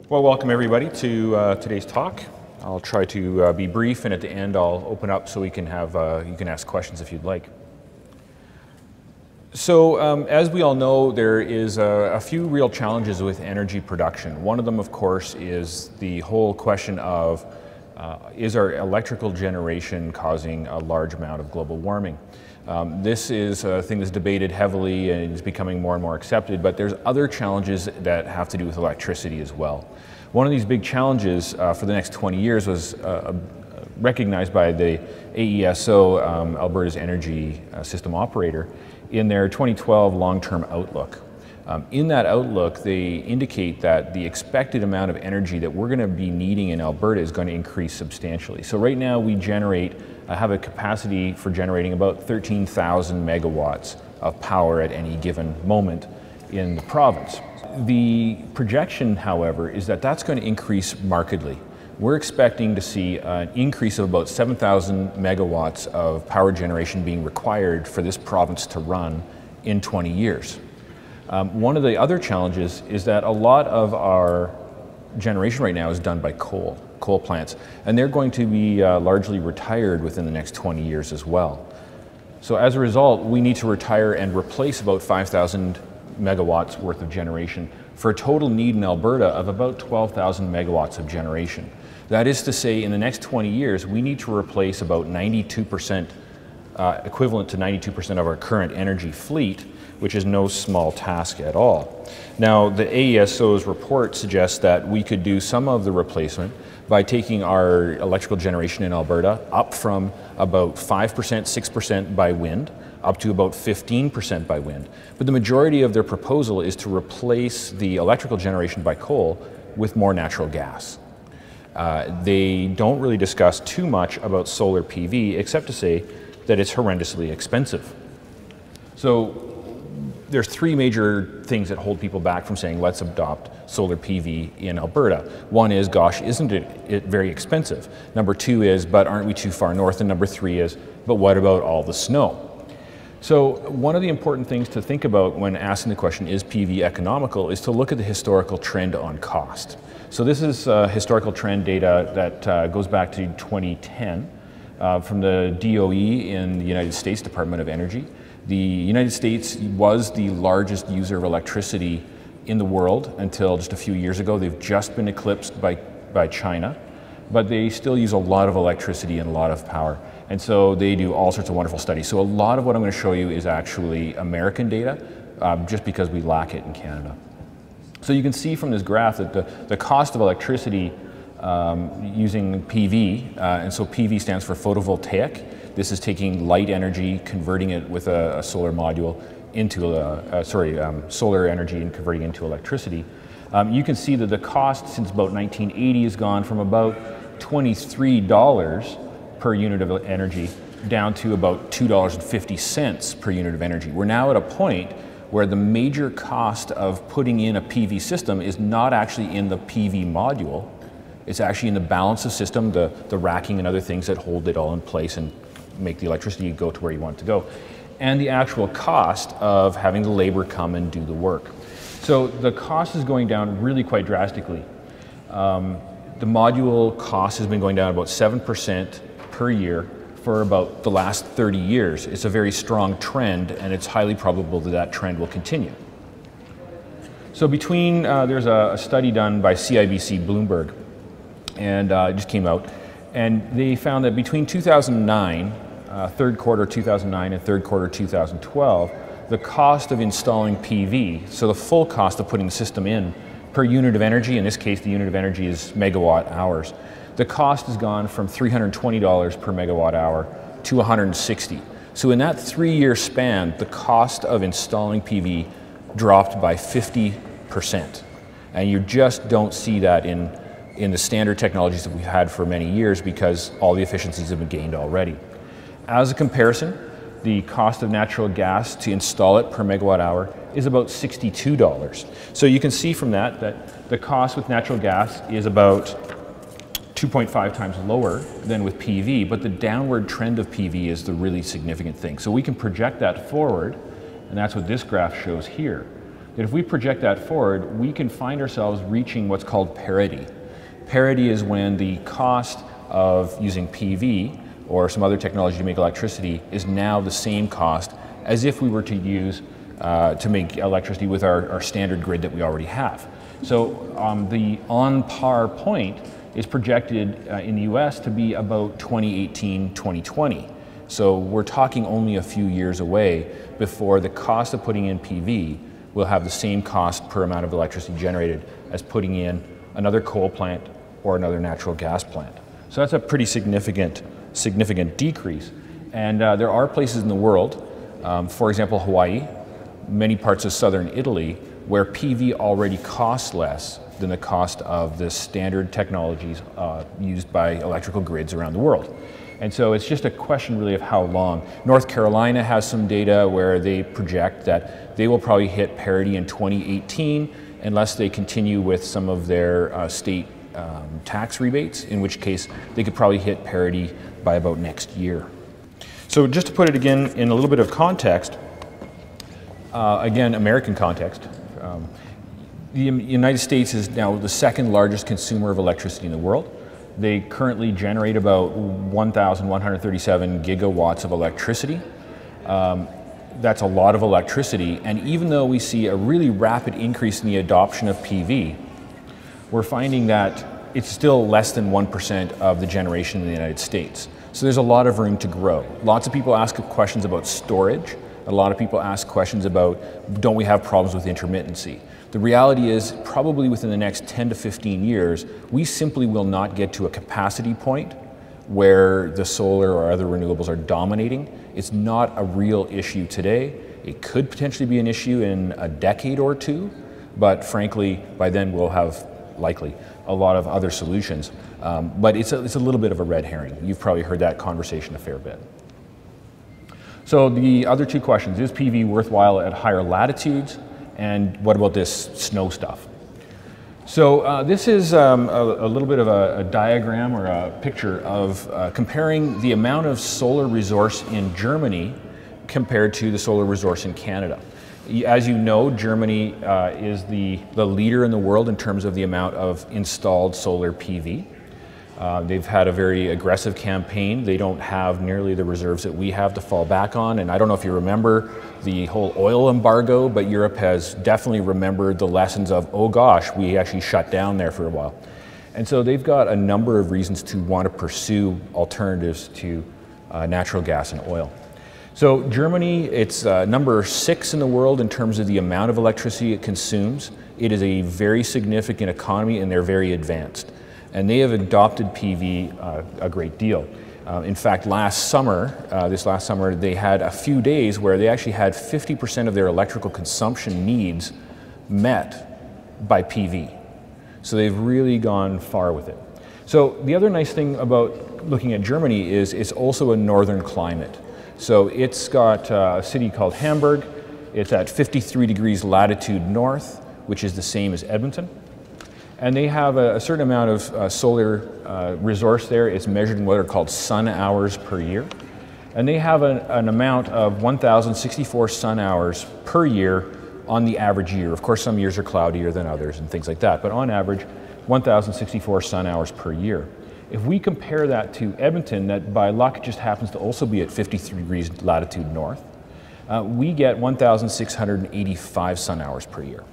Well, welcome everybody to today's talk. I'll try to be brief, and at the end I'll open up so we can have you can ask questions if you'd like. So as we all know, there is a few real challenges with energy production. One of them, of course, is the whole question of is our electrical generation causing a large amount of global warming? This is a thing that's debated heavily and is becoming more and more accepted, but there's other challenges that have to do with electricity as well. One of these big challenges for the next 20 years was recognized by the AESO, Alberta's energy system operator, in their 2012 long-term outlook. In that outlook, they indicate that the expected amount of energy that we're going to be needing in Alberta is going to increase substantially. So right now we have a capacity for generating about 13,000 megawatts of power at any given moment in the province. The projection, however, is that that's going to increase markedly. We're expecting to see an increase of about 7,000 megawatts of power generation being required for this province to run in 20 years. One of the other challenges is that a lot of our generation right now is done by coal plants, and they're going to be largely retired within the next 20 years as well. So as a result, we need to retire and replace about 5,000 megawatts worth of generation for a total need in Alberta of about 12,000 megawatts of generation. That is to say, in the next 20 years, we need to replace about 92%, equivalent to 92% of our current energy fleet, which is no small task at all. Now, the AESO's report suggests that we could do some of the replacement by taking our electrical generation in Alberta up from about 5%, 6% by wind, up to about 15% by wind. But the majority of their proposal is to replace the electrical generation by coal with more natural gas. They don't really discuss too much about solar PV, except to say that it's horrendously expensive. So there's three major things that hold people back from saying let's adopt solar PV in Alberta. One is, gosh, isn't it very expensive? Number two is, but aren't we too far north? And number three is, but what about all the snow? So one of the important things to think about when asking the question, is PV economical, is to look at the historical trend on cost. So this is historical trend data that goes back to 2010 from the DOE in the United States Department of Energy. The United States was the largest user of electricity in the world until just a few years ago. They've just been eclipsed by China, but they still use a lot of electricity and a lot of power. And so they do all sorts of wonderful studies. So a lot of what I'm going to show you is actually American data, just because we lack it in Canada. So you can see from this graph that the cost of electricity using PV, and so PV stands for photovoltaic. This is taking light energy, converting it with a solar module into solar energy and converting it into electricity. You can see that the cost since about 1980 has gone from about $23 per unit of energy down to about $2.50 per unit of energy. We're now at a point where the major cost of putting in a PV system is not actually in the PV module. It's actually in the balance of system, the racking and other things that hold it all in place and make the electricity go to where you want it to go, and the actual cost of having the labor come and do the work. So the cost is going down really quite drastically. The module cost has been going down about 7% per year for about the last 30 years. It's a very strong trend, and it's highly probable that that trend will continue. So there's a study done by CIBC Bloomberg, and it just came out, and they found that between 2009, third quarter 2009 and third quarter 2012, the cost of installing PV, so the full cost of putting the system in per unit of energy, in this case the unit of energy is megawatt hours, the cost has gone from $320 per megawatt hour to $160. So in that 3-year span, the cost of installing PV dropped by 50%. And you just don't see that in the standard technologies that we've had for many years, because all the efficiencies have been gained already. As a comparison, the cost of natural gas to install it per megawatt hour is about $62. So you can see from that the cost with natural gas is about 2.5 times lower than with PV, but the downward trend of PV is the really significant thing. So we can project that forward, and that's what this graph shows here. that if we project that forward, we can find ourselves reaching what's called parity. Parity is when the cost of using PV or some other technology to make electricity is now the same cost as if we were to use to make electricity with our standard grid that we already have. So the on par point is projected in the US to be about 2018, 2020. So we're talking only a few years away before the cost of putting in PV will have the same cost per amount of electricity generated as putting in another coal plant or another natural gas plant. So that's a pretty significant decrease. And there are places in the world, for example, Hawaii, many parts of southern Italy, where PV already costs less than the cost of the standard technologies used by electrical grids around the world. And so it's just a question really of how long. North Carolina has some data where they project that they will probably hit parity in 2018 unless they continue with some of their state tax rebates, in which case they could probably hit parity by about next year. So just to put it again in a little bit of context, again, American context, the United States is now the second largest consumer of electricity in the world. They currently generate about 1,137 gigawatts of electricity. That's a lot of electricity, and even though we see a really rapid increase in the adoption of PV, we're finding that it's still less than 1% of the generation in the United States. So there's a lot of room to grow. Lots of people ask questions about storage. A lot of people ask questions about, don't we have problems with intermittency? The reality is, probably within the next 10 to 15 years, we simply will not get to a capacity point where the solar or other renewables are dominating. It's not a real issue today. It could potentially be an issue in a decade or two, but frankly, by then we'll have likely a lot of other solutions. But it's a little bit of a red herring. You've probably heard that conversation a fair bit. So the other two questions, is PV worthwhile at higher latitudes? And what about this snow stuff? So this is a little bit of a diagram or a picture of comparing the amount of solar resource in Germany compared to the solar resource in Canada. As you know, Germany is the leader in the world in terms of the amount of installed solar PV. They've had a very aggressive campaign. They don't have nearly the reserves that we have to fall back on. And I don't know if you remember the whole oil embargo, but Europe has definitely remembered the lessons of, oh gosh, we actually shut down there for a while. And so they've got a number of reasons to want to pursue alternatives to natural gas and oil. So Germany, it's number 6 in the world in terms of the amount of electricity it consumes. It is a very significant economy and they're very advanced. And they have adopted PV a great deal. In fact, this last summer, they had a few days where they actually had 50% of their electrical consumption needs met by PV. So they've really gone far with it. So the other nice thing about looking at Germany is it's also a northern climate. So it's got a city called Hamburg. It's at 53 degrees latitude north, which is the same as Edmonton. And they have a certain amount of solar resource there. It's measured in what are called sun hours per year. And they have an amount of 1,064 sun hours per year on the average year. Of course, some years are cloudier than others and things like that, but on average, 1,064 sun hours per year. If we compare that to Edmonton, that by luck just happens to also be at 53 degrees latitude north, we get 1,685 sun hours per year.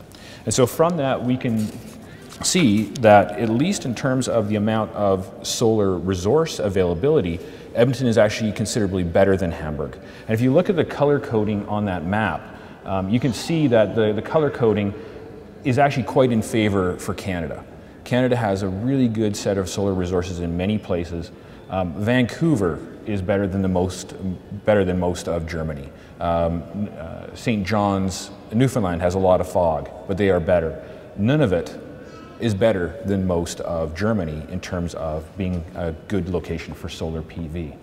And so from that, we can see that at least in terms of the amount of solar resource availability, Edmonton is actually considerably better than Hamburg. And if you look at the color coding on that map, you can see that the color coding is actually quite in favor for Canada. Canada has a really good set of solar resources in many places. Vancouver is better than most of Germany. St. John's, Newfoundland has a lot of fog, but they are better. Nunavut is better than most of Germany in terms of being a good location for solar PV.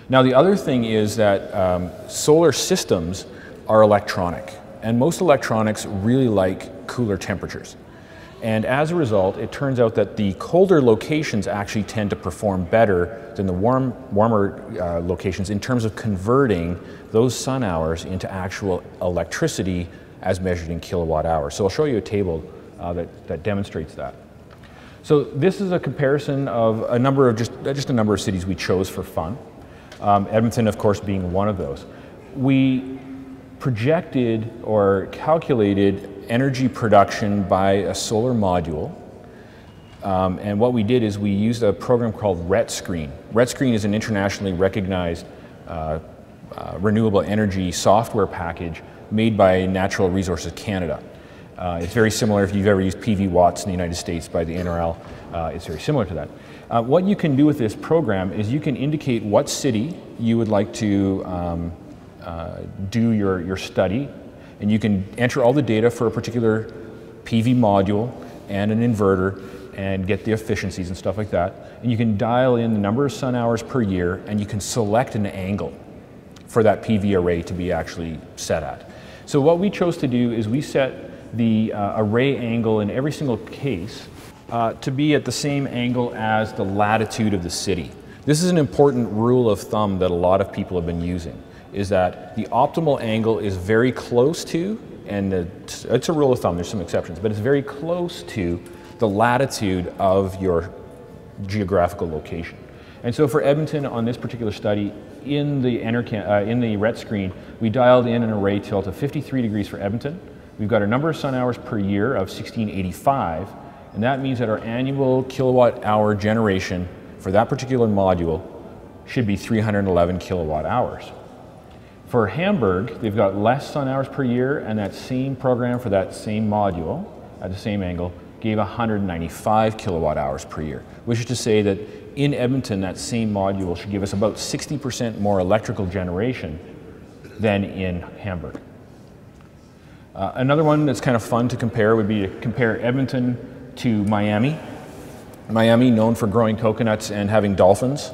Now the other thing is that solar systems are electronic, and most electronics really like cooler temperatures. And as a result, it turns out that the colder locations actually tend to perform better than the warmer locations in terms of converting those sun hours into actual electricity as measured in kilowatt hours. So I'll show you a table that demonstrates that. So this is a comparison of a number of just a number of cities we chose for fun. Edmonton, of course, being one of those. We projected or calculated energy production by a solar module. And what we did is we used a program called RETScreen. RETScreen is an internationally recognized renewable energy software package made by Natural Resources Canada. It's very similar if you've ever used PV Watts in the United States by the NRL. It's very similar to that. What you can do with this program is you can indicate what city you would like to do your study, and you can enter all the data for a particular PV module and an inverter and get the efficiencies and stuff like that. And you can dial in the number of sun hours per year, and you can select an angle for that PV array to be actually set at. So what we chose to do is we set the array angle in every single case to be at the same angle as the latitude of the city. This is an important rule of thumb that a lot of people have been using, is that the optimal angle is very close to, and it's a rule of thumb, there's some exceptions, but it's very close to the latitude of your geographical location. And so for Edmonton, on this particular study, in the RETScreen, we dialed in an array tilt of 53 degrees for Edmonton. We've got a number of sun hours per year of 1685, and that means that our annual kilowatt hour generation for that particular module should be 311 kilowatt hours. For Hamburg, they've got less sun hours per year, and that same program for that same module at the same angle gave 195 kilowatt hours per year, which is to say that in Edmonton, that same module should give us about 60% more electrical generation than in Hamburg. Another one that's kind of fun to compare would be to compare Edmonton to Miami. Miami, known for growing coconuts and having dolphins.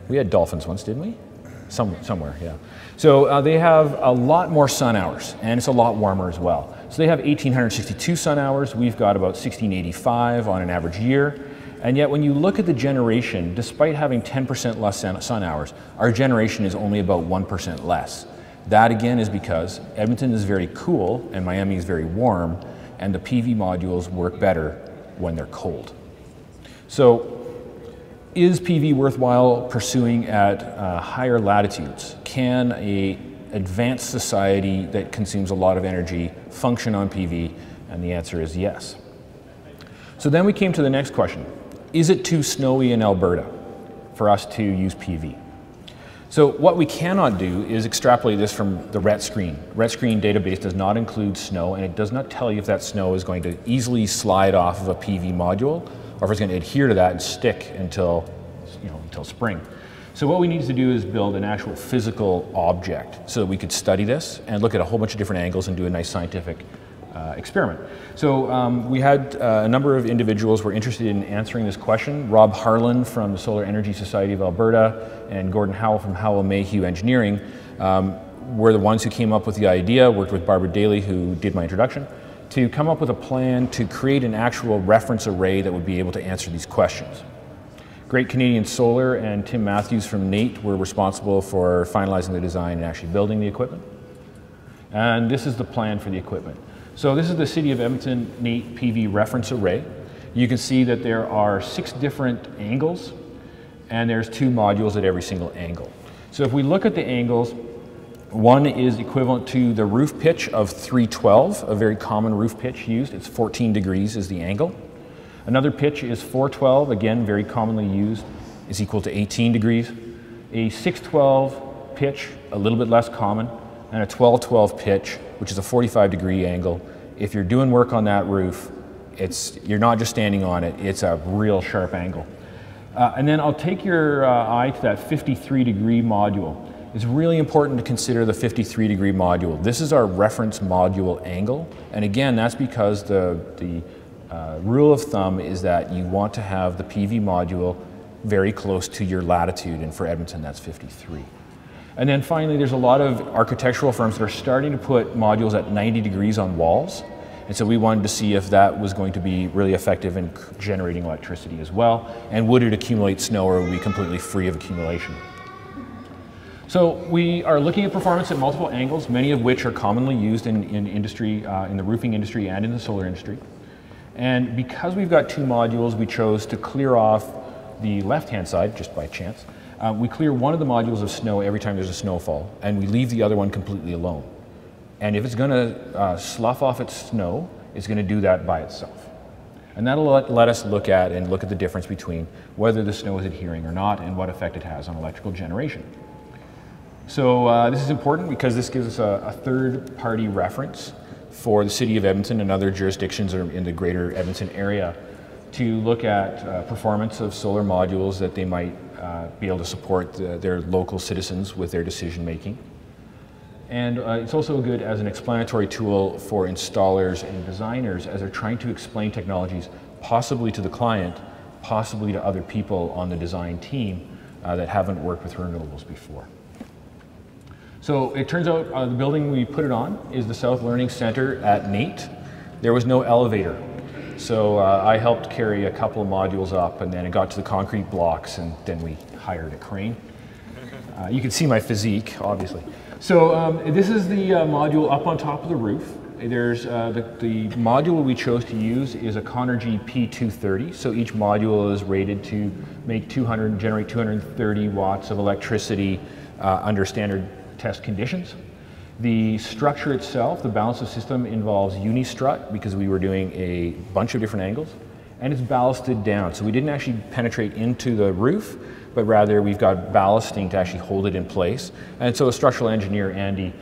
We had dolphins once, didn't we? Somewhere, yeah. So they have a lot more sun hours, and it's a lot warmer as well. So they have 1,862 sun hours. We've got about 1,685 on an average year. And yet when you look at the generation, despite having 10% less sun hours, our generation is only about 1% less. That again is because Edmonton is very cool and Miami is very warm, and the PV modules work better when they're cold. So is PV worthwhile pursuing at higher latitudes? Can an advanced society that consumes a lot of energy function on PV? And the answer is yes. So then we came to the next question. Is it too snowy in Alberta for us to use PV? So what we cannot do is extrapolate this from the RETScreen. RETScreen database does not include snow, and it does not tell you if that snow is going to easily slide off of a PV module, or if it's going to adhere to that and stick until spring. So what we need to do is build an actual physical object so that we could study this and look at a whole bunch of different angles and do a nice scientific experiment. So we had a number of individuals who were interested in answering this question. Rob Harlan from the Solar Energy Society of Alberta and Gordon Howell from Howell Mayhew Engineering were the ones who came up with the idea, worked with Barbara Daly, who did my introduction, to come up with a plan to create an actual reference array that would be able to answer these questions. Great Canadian Solar and Tim Matthews from NAIT were responsible for finalizing the design and actually building the equipment. And this is the plan for the equipment. So this is the City of Edmonton NAIT PV reference array. You can see that there are 6 different angles, and there's 2 modules at every single angle. So if we look at the angles, one is equivalent to the roof pitch of 312, a very common roof pitch used. It's 14 degrees is the angle. Another pitch is 412, again, very commonly used, is equal to 18 degrees. A 612 pitch, a little bit less common, and a 1212 pitch, which is a 45-degree angle. If you're doing work on that roof, you're not just standing on it, it's a real sharp angle. And then I'll take your eye to that 53-degree module. It's really important to consider the 53-degree module. This is our reference module angle, and again, that's because the rule of thumb is that you want to have the PV module very close to your latitude, and for Edmonton, that's 53. And then finally, there's a lot of architectural firms that are starting to put modules at 90 degrees on walls. And so we wanted to see if that was going to be really effective in generating electricity as well. And would it accumulate snow, or would it be completely free of accumulation? So we are looking at performance at multiple angles, many of which are commonly used in industry, in the roofing industry and in the solar industry. And because we've got two modules, we chose to clear off the left-hand side, just by chance. We clear one of the modules of snow every time there's a snowfall, and we leave the other one completely alone. And if it's going to slough off its snow, it's going to do that by itself. And that'll let us look at the difference between whether the snow is adhering or not and what effect it has on electrical generation. So this is important because this gives us a third-party reference for the City of Edmonton and other jurisdictions in the greater Edmonton area to look at performance of solar modules that they might be able to support their local citizens with their decision making. And it's also good as an explanatory tool for installers and designers as they're trying to explain technologies possibly to the client, possibly to other people on the design team that haven't worked with renewables before. So it turns out the building we put it on is the South Learning Center at NAIT. There was no elevator. So I helped carry a couple of modules up, and then it got to the concrete blocks, and then we hired a crane. You can see my physique, obviously. So this is the module up on top of the roof. There's the module we chose to use is a Conergy P230. So each module is rated to generate 230 watts of electricity under standard test conditions. The structure itself, the balancer system, involves Unistrut because we were doing a bunch of different angles, and it's ballasted down. So we didn't actually penetrate into the roof, but rather we've got ballasting to actually hold it in place. And so a structural engineer, Andy,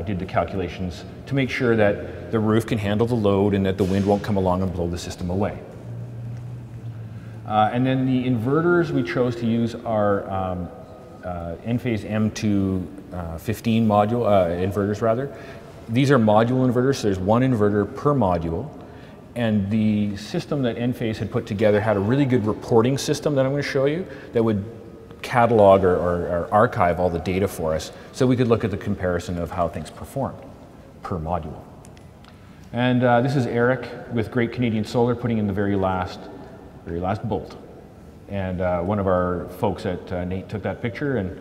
did the calculations to make sure that the roof can handle the load and that the wind won't come along and blow the system away. And then the inverters we chose to use are Enphase M-215 inverters rather. These are module inverters, so there's one inverter per module. And the system that Enphase had put together had a really good reporting system that I'm going to show you that would catalog or archive all the data for us so we could look at the comparison of how things performed per module. And this is Eric with Great Canadian Solar putting in the very last bolt. And one of our folks at NAIT took that picture, and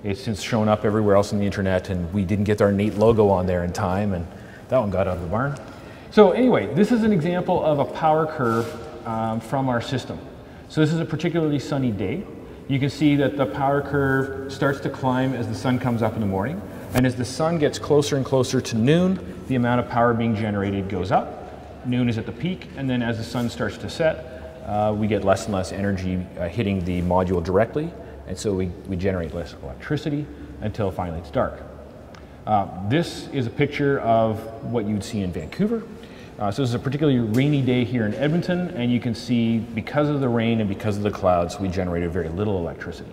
it's since shown up everywhere else on the internet, and we didn't get our NAIT logo on there in time, and that one got out of the barn. So anyway, this is an example of a power curve from our system. So this is a particularly sunny day. You can see that the power curve starts to climb as the sun comes up in the morning, and as the sun gets closer and closer to noon, the amount of power being generated goes up. Noon is at the peak, and then as the sun starts to set, we get less and less energy hitting the module directly, and so we generate less electricity until finally it's dark. This is a picture of what you'd see in Vancouver. So this is a particularly rainy day here in Edmonton, and you can see because of the rain and because of the clouds, we generated very little electricity.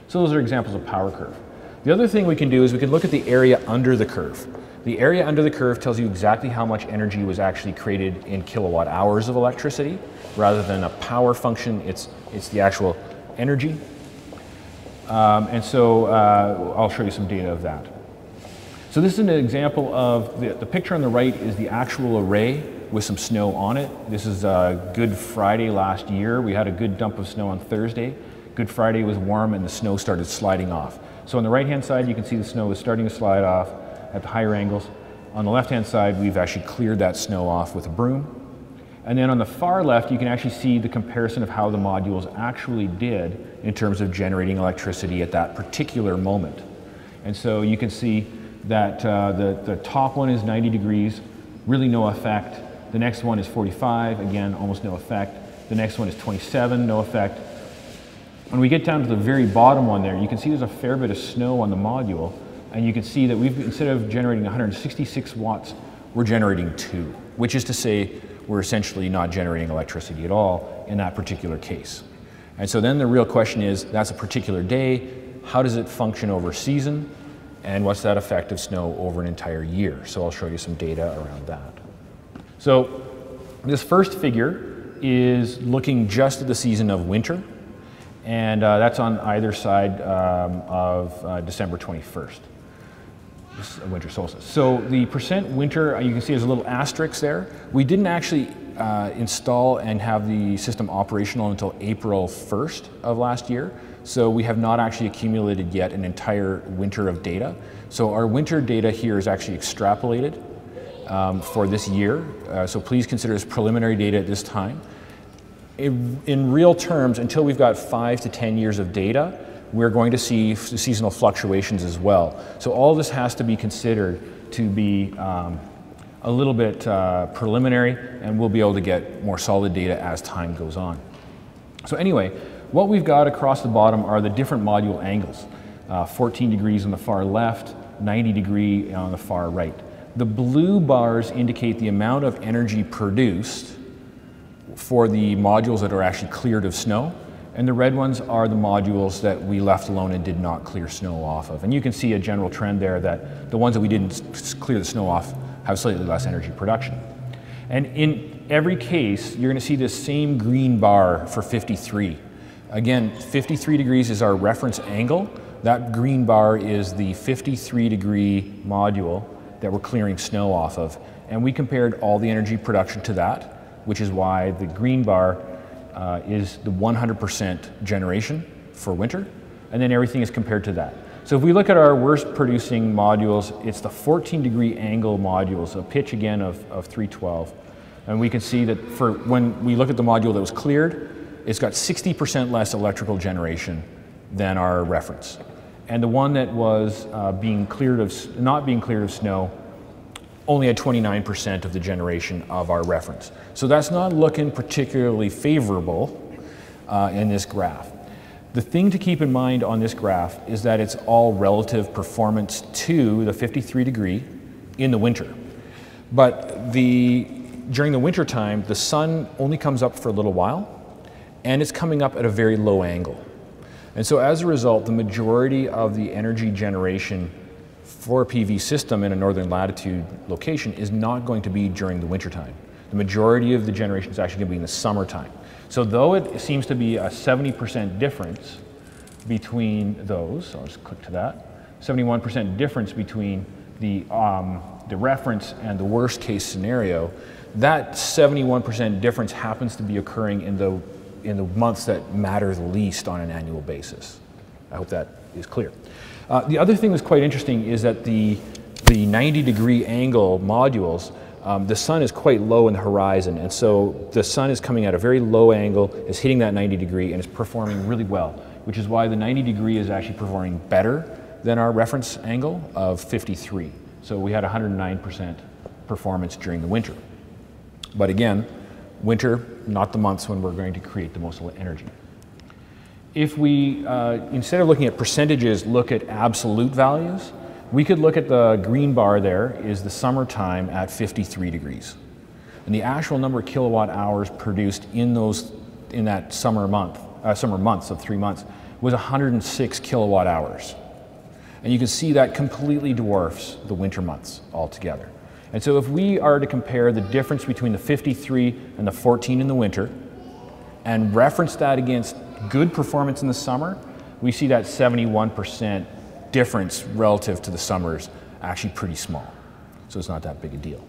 So those are examples of power curve. The other thing we can do is we can look at the area under the curve. The area under the curve tells you exactly how much energy was actually created in kilowatt hours of electricity. Rather than a power function, it's the actual energy. And so I'll show you some data of that. So this is an example of the picture on the right is the actual array with some snow on it. This is Good Friday last year. We had a good dump of snow on Thursday. Good Friday was warm and the snow started sliding off. So on the right-hand side, you can see the snow is starting to slide off at the higher angles. On the left-hand side, we've actually cleared that snow off with a broom. And then on the far left, you can actually see the comparison of how the modules actually did in terms of generating electricity at that particular moment. And so you can see that the top one is 90 degrees, really no effect. The next one is 45, again, almost no effect. The next one is 27, no effect. When we get down to the very bottom one there, you can see there's a fair bit of snow on the module, and you can see that instead of generating 166 watts, we're generating 2, which is to say we're essentially not generating electricity at all in that particular case. And so then the real question is, that's a particular day, how does it function over season, and what's that effect of snow over an entire year? So I'll show you some data around that. So this first figure is looking just at the season of winter, and that's on either side of December 21st. Winter solstice. So the percent winter, you can see there's a little asterisk there. We didn't actually install and have the system operational until April 1st of last year. So we have not actually accumulated yet an entire winter of data. So our winter data here is actually extrapolated for this year. So please consider this preliminary data at this time. In real terms, until we've got 5 to 10 years of data, we're going to see seasonal fluctuations as well. So all this has to be considered to be a little bit preliminary, and we'll be able to get more solid data as time goes on. So anyway, what we've got across the bottom are the different module angles. 14 degrees on the far left, 90 degree on the far right. The blue bars indicate the amount of energy produced for the modules that are actually cleared of snow, and the red ones are the modules that we left alone and did not clear snow off of. And you can see a general trend there that the ones that we didn't clear the snow off have slightly less energy production. And in every case, you're going to see this same green bar for 53. Again, 53 degrees is our reference angle. That green bar is the 53 degree module that we're clearing snow off of. And we compared all the energy production to that, which is why the green bar is the 100% generation for winter, and then everything is compared to that. So if we look at our worst producing modules, it's the 14 degree angle modules, a pitch again of 312. And we can see that for when we look at the module that was cleared, it's got 60% less electrical generation than our reference. And the one that was not being cleared of snow only had 29% of the generation of our reference. So that's not looking particularly favorable in this graph. The thing to keep in mind on this graph is that it's all relative performance to the 53 degree in the winter. But during the winter time, the sun only comes up for a little while, and it's coming up at a very low angle. And so as a result, the majority of the energy generation for a PV system in a northern latitude location is not going to be during the winter time. The majority of the generation is actually going to be in the summertime. So though it seems to be a 70% difference between those, so I'll just click to that, 71% difference between the reference and the worst case scenario, that 71% difference happens to be occurring in the months that matter the least on an annual basis. I hope that is clear. The other thing that's quite interesting is that the 90 degree angle modules, the sun is quite low in the horizon, and so the sun is coming at a very low angle, is hitting that 90 degree, and is performing really well, which is why the 90 degree is actually performing better than our reference angle of 53. So we had 109% performance during the winter. But again, winter, not the months when we're going to create the most energy. If we, instead of looking at percentages, look at absolute values, we could look at the green bar there is the summertime at 53 degrees. And the actual number of kilowatt hours produced in that summer months of 3 months was 106 kilowatt hours. And you can see that completely dwarfs the winter months altogether. And so if we are to compare the difference between the 53 and the 14 in the winter and reference that against good performance in the summer, we see that 71% difference relative to the summers actually pretty small. So it's not that big a deal.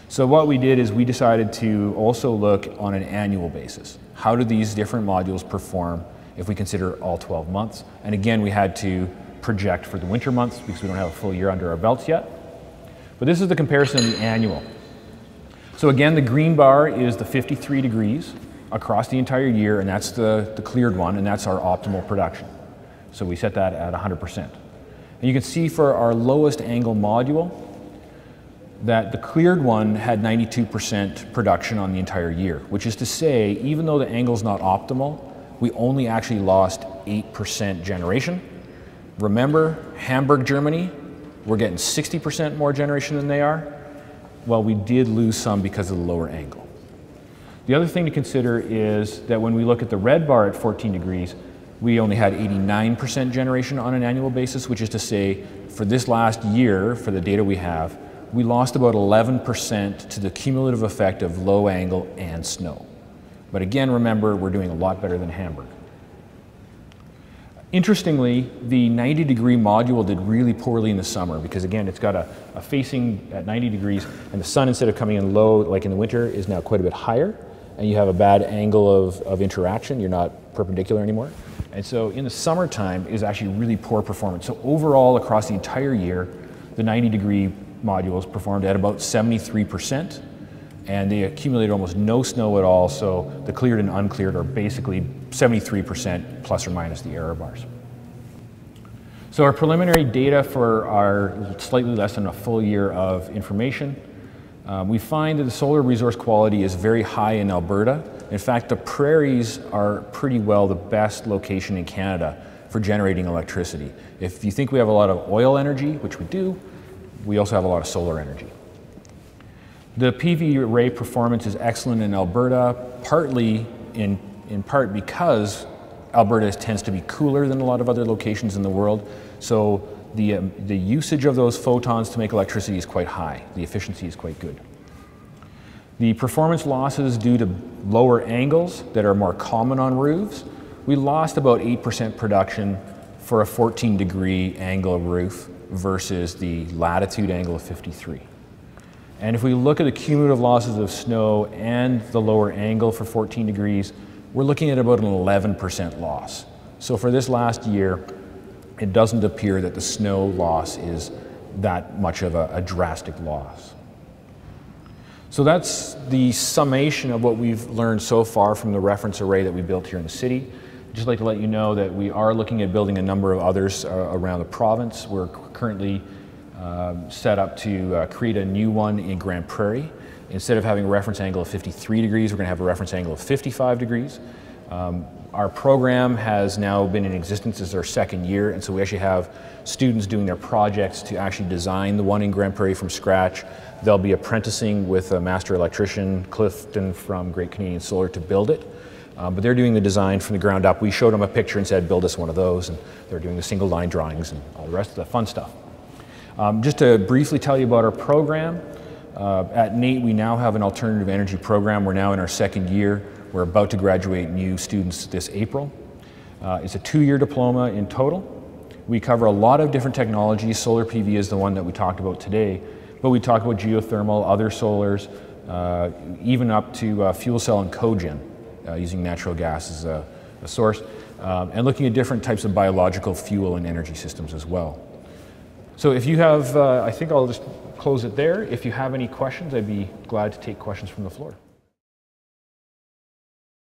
So what we did is we decided to also look on an annual basis. How do these different modules perform if we consider all 12 months? And again, we had to project for the winter months because we don't have a full year under our belts yet. But this is the comparison of the annual. So again, the green bar is the 53 degrees across the entire year, and that's the cleared one, and that's our optimal production. So we set that at 100%. And you can see for our lowest angle module that the cleared one had 92% production on the entire year, which is to say, even though the angle's not optimal, we only actually lost 8% generation. Remember, Hamburg, Germany, we're getting 60% more generation than they are. Well, we did lose some because of the lower angle. The other thing to consider is that when we look at the red bar at 14 degrees, we only had 89% generation on an annual basis, which is to say, for this last year, for the data we have, we lost about 11% to the cumulative effect of low angle and snow. But again, remember, we're doing a lot better than Hamburg. Interestingly, the 90-degree module did really poorly in the summer because, again, it's got a facing at 90 degrees, and the sun, instead of coming in low like in the winter, is now quite a bit higher, and you have a bad angle of interaction. You're not perpendicular anymore. And so in the summertime is actually really poor performance. So overall, across the entire year, the 90-degree modules performed at about 73%, and they accumulated almost no snow at all, so the cleared and uncleared are basically 73% plus or minus the error bars. So our preliminary data for our slightly less than a full year of information, we find that the solar resource quality is very high in Alberta. In fact, the prairies are pretty well the best location in Canada for generating electricity. If you think we have a lot of oil energy, which we do, we also have a lot of solar energy. The PV array performance is excellent in Alberta, partly in part because Alberta tends to be cooler than a lot of other locations in the world. So the usage of those photons to make electricity is quite high. The efficiency is quite good. The performance losses due to lower angles that are more common on roofs, we lost about 8% production for a 14-degree angle roof versus the latitude angle of 53. And if we look at the cumulative losses of snow and the lower angle for 14 degrees, we're looking at about an 11% loss. So for this last year, it doesn't appear that the snow loss is that much of a drastic loss. So that's the summation of what we've learned so far from the reference array that we built here in the city. I'd just like to let you know that we are looking at building a number of others around the province. We're currently set up to create a new one in Grand Prairie. Instead of having a reference angle of 53 degrees, we're going to have a reference angle of 55 degrees. Our program has now been in existence as our second year, and so we actually have students doing their projects to actually design the one in Grand Prairie from scratch. They'll be apprenticing with a master electrician, Clifton from Great Canadian Solar, to build it. But they're doing the design from the ground up. We showed them a picture and said, build us one of those, and they're doing the single line drawings and all the rest of the fun stuff. Just to briefly tell you about our program, at NAIT we now have an alternative energy program. We're now in our second year. We're about to graduate new students this April. It's a 2-year diploma in total. We cover a lot of different technologies. Solar PV is the one that we talked about today, but we talk about geothermal, other solars, even up to fuel cell and cogen, using natural gas as a source, and looking at different types of biological fuel and energy systems as well. So if you have, I think I'll just close it there. If you have any questions, I'd be glad to take questions from the floor.